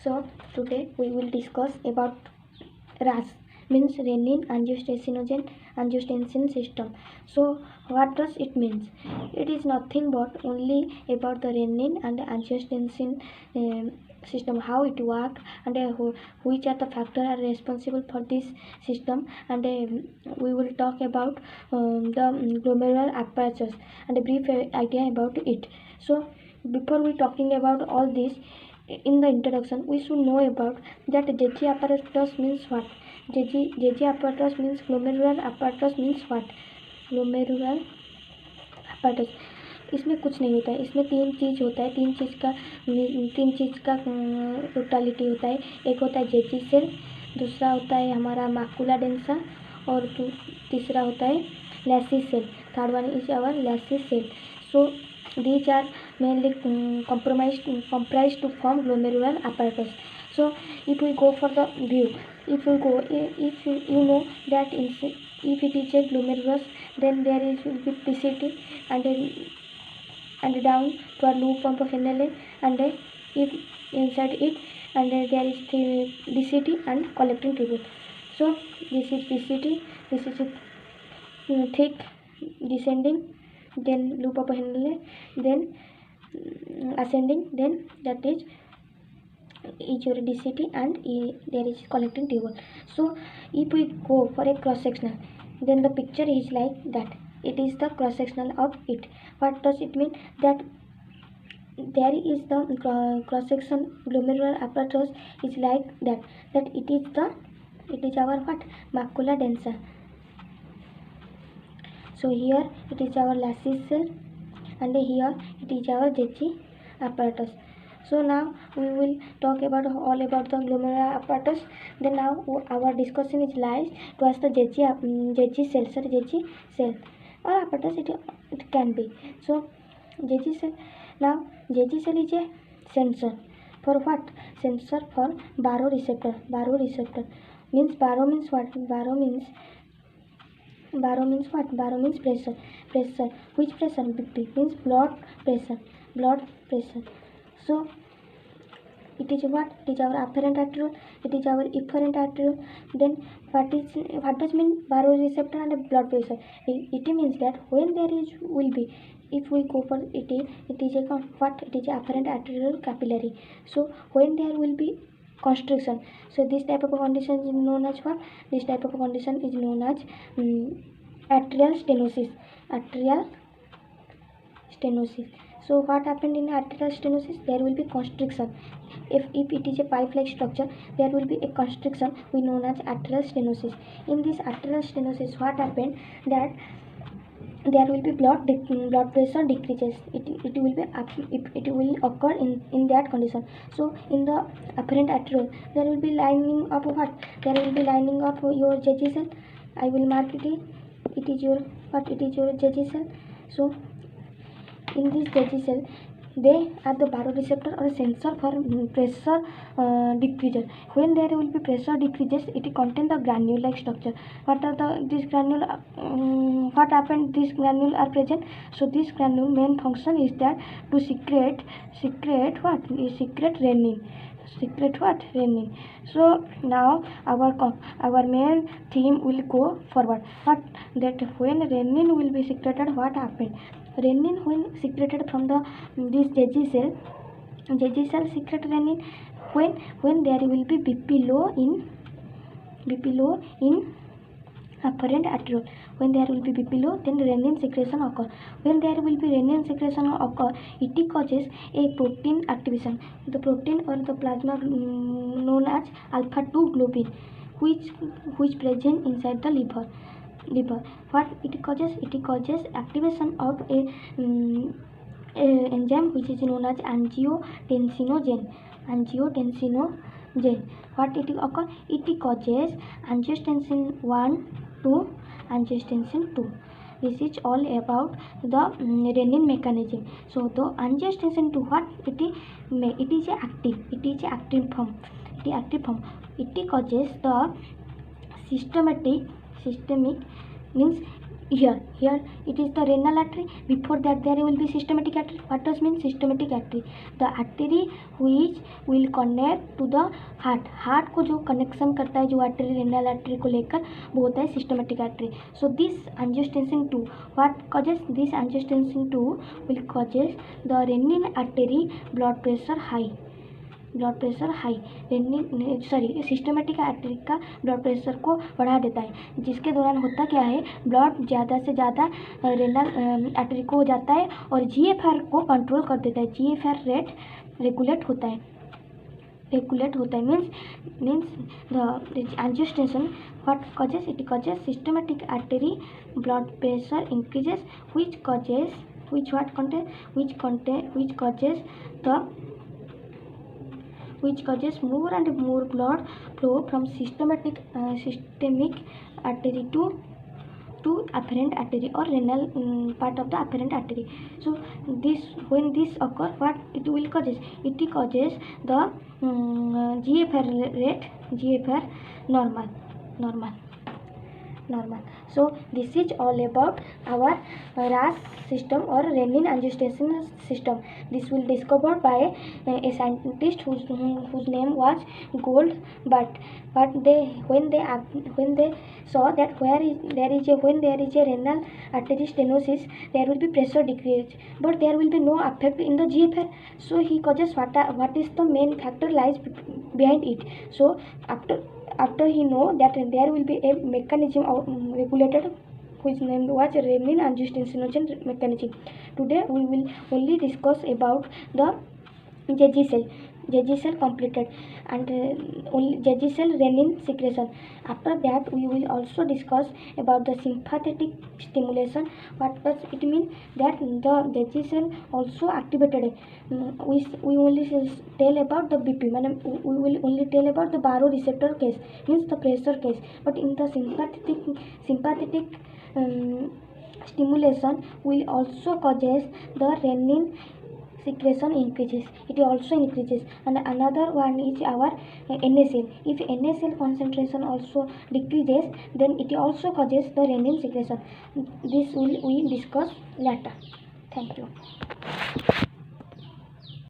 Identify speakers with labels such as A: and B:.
A: So today we will discuss about RAS, means renin-angiotensin system. So what does it mean? It is nothing but only about the renin and angiotensin system, how it works, and which are the factors are responsible for this system, and we will talk about the glomerular apparatus and a brief idea about it. So before we talking about all this, in the introduction we should know about that Golgi apparatus means what. Golgi apparatus means glomerular apparatus means what. glomerular apparatus, इसमें कुछ नहीं होता है, इसमें तीन चीज़ होता है, तीन चीज़ का टोटालिटी होता है। एक होता है जेजी सेल, दूसरा होता है हमारा माकुला डेंसा, और तीसरा होता है lacy cell. Third one is our lacy cell. So these are mainly comprised to form glomerular apparatus. So if we go for the view, if you know that if it is a glomerulus, then there is will be PCT and down to a loop of Henle, and if inside it, and there is DCT and collecting tubule. So this is PCT, this is a thick descending, then loop of Henle, then ascending, then that is your DCT, and there is collecting tubule. So if we go for a cross sectional, then the picture is like that. It is the cross sectional of it. What does it mean? That there is the cross section glomerular apparatus is like that. That it is our what? Macula densa. So here it is our Lassie cell, and here it is our Golgi apparatus. So now we will talk about all about the glomerular apparatus. Then now our discussion is lies towards the Golgi cell, Golgi cell or apparatus it can be. So Golgi cell. Now Golgi cell is a sensor for what? Sensor for baroreceptor. Baroreceptor means baro means what? Baro means what? Baro means pressure. Pressure. Which pressure? BP means blood pressure. Blood pressure. So it is what? It is our afferent arteriole. It is our efferent arteriole. Then what does mean baroreceptor and blood pressure? It means that when there is will be, if we go for it is a what? It is afferent arterial capillary. So when there will be constriction, so this type of condition is known as what? This type of condition is known as arterial stenosis. Arterial stenosis. So what happened in arterial stenosis? There will be constriction. If it is a pipe-like structure, there will be a constriction we known as arterial stenosis. In this arterial stenosis, what happened? That there will be blood pressure decreases. It will occur in that condition. So in the afferent arteriole, there will be lining of what? There will be lining of your Golgi cell. I will mark it. It is your what? It is your Golgi cell. So in this Golgi cell, they are the baroreceptor or sensor for pressure decreases. When there will be pressure decreases, it contains the granule-like structure. What are these granule? What happened? These granule are present. So this granule main function is that to secrete what? Secrete renin. Secret what? Renin. So now our main theme will go forward. What? That when renin will be secreted, what happened? Renin when secreted from this Golgi cell secrete renin when there will be BP low in afferent arteriole. When there will be BP low, then renin secretion occur. When there will be renin secretion occur, it causes a protein activation. The protein or the plasma known as alpha 2 globin, which present inside the liver. What it causes? It causes activation of a enzyme which is known as angiotensinogen. What it occur? It causes angiotensin 1 to angiotensin 2. This is all about the renin mechanism. So the angiotensin 2, what it is active. It is active form. It causes the systemic means Here it is the renal artery. Before that there will be systematic artery. What does mean systematic artery? The artery which will connect to the heart को जो connection करता है, जो artery renal artery को लेकर, वो होता है systematic artery. So this angiotensin 2 what causes, this angiotensin 2 will causes the renin artery blood pressure high, blood pressure high. Renin systematic artery का ब्लड प्रेशर को बढ़ा देता है, जिसके दौरान होता क्या है, ब्लड ज़्यादा से ज़्यादा रेनल आर्टरी को हो जाता है और GFR को कंट्रोल कर देता है. GFR रेट रेगुलेट होता है, means the angiotensin what causes, it causes systematic artery blood pressure increases which causes more and more blood flow from systemic artery to afferent artery or renal part of the afferent artery. So when this occur, what it will causes, it causes the GFR rate, GFR normal. So this is all about our RAS system or renin angiotensin system. This will discovered by a scientist whose name was Goldbach. But when they saw that when there is a renal artery stenosis, there will be pressure decrease, but there will be no effect in the GFR. So he causes what is the main factor lies behind it. So after he know that there will be a mechanism regulated which name was renin angiotensin mechanism. Today we will only discuss about the Jejji cell completed and only Jejji cell renin secretion. After that we will also discuss about the sympathetic stimulation. What does it mean? That the Jejji cell also activated. We only tell about the BP, we will only tell about the baroreceptor case, means the pressure case. But in the sympathetic stimulation will also causes the renin secretion increases, it also increases. And another one is our NaCl. If NaCl concentration also decreases, then it also causes the renin secretion. This will we discuss later. Thank you.